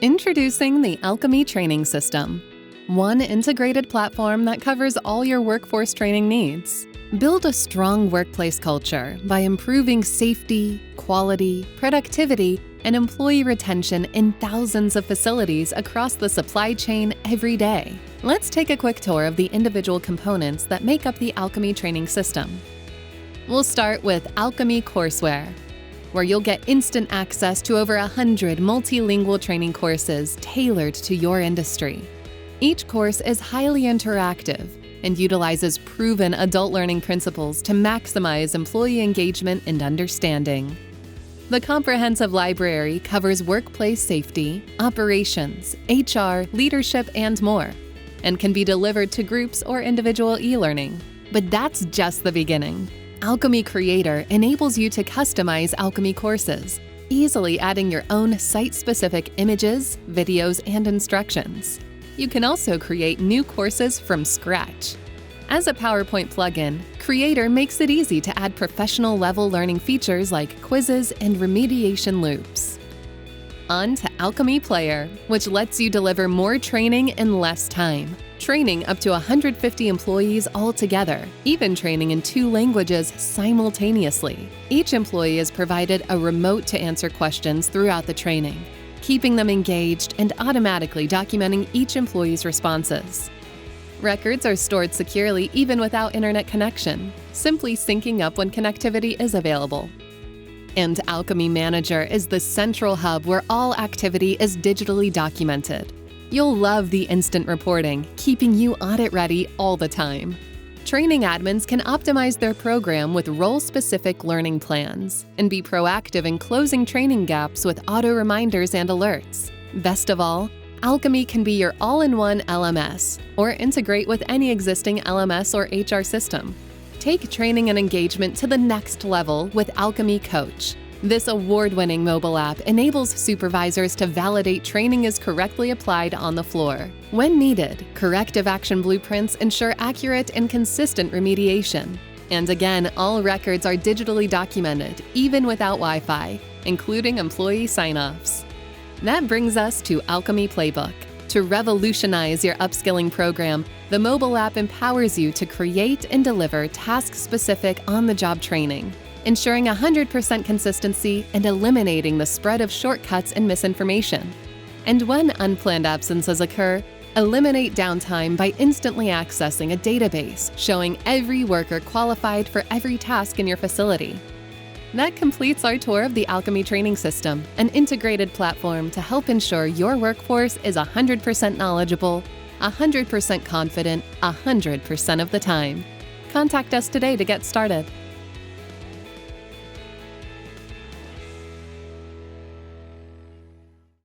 Introducing the Alchemy Training System, one integrated platform that covers all your workforce training needs. Build a strong workplace culture by improving safety, quality, productivity, and employee retention in thousands of facilities across the supply chain every day. Let's take a quick tour of the individual components that make up the Alchemy Training System. We'll start with Alchemy Courseware, where you'll get instant access to over 100 multilingual training courses tailored to your industry. Each course is highly interactive and utilizes proven adult learning principles to maximize employee engagement and understanding. The comprehensive library covers workplace safety, operations, HR, leadership, and more, and can be delivered to groups or individual e-learning. But that's just the beginning. Alchemy Creator enables you to customize Alchemy courses, easily adding your own site-specific images, videos, and instructions. You can also create new courses from scratch. As a PowerPoint plugin, Creator makes it easy to add professional-level learning features like quizzes and remediation loops. On to Alchemy Player, which lets you deliver more training in less time. Training up to 150 employees altogether, even training in 2 languages simultaneously. Each employee is provided a remote to answer questions throughout the training, keeping them engaged and automatically documenting each employee's responses. Records are stored securely even without internet connection, simply syncing up when connectivity is available. And Alchemy Manager is the central hub where all activity is digitally documented. You'll love the instant reporting, keeping you audit-ready all the time. Training admins can optimize their program with role-specific learning plans and be proactive in closing training gaps with auto reminders and alerts. Best of all, Alchemy can be your all-in-one LMS or integrate with any existing LMS or HR system. Take training and engagement to the next level with Alchemy Coach. This award-winning mobile app enables supervisors to validate training is correctly applied on the floor. When needed, corrective action blueprints ensure accurate and consistent remediation. And again, all records are digitally documented, even without Wi-Fi, including employee sign-offs. That brings us to Alchemy Playbook. To revolutionize your upskilling program, the mobile app empowers you to create and deliver task-specific on-the-job training, ensuring 100% consistency and eliminating the spread of shortcuts and misinformation. And when unplanned absences occur, eliminate downtime by instantly accessing a database showing every worker qualified for every task in your facility. That completes our tour of the Alchemy Training System, an integrated platform to help ensure your workforce is 100% knowledgeable, 100% confident, 100% of the time. Contact us today to get started.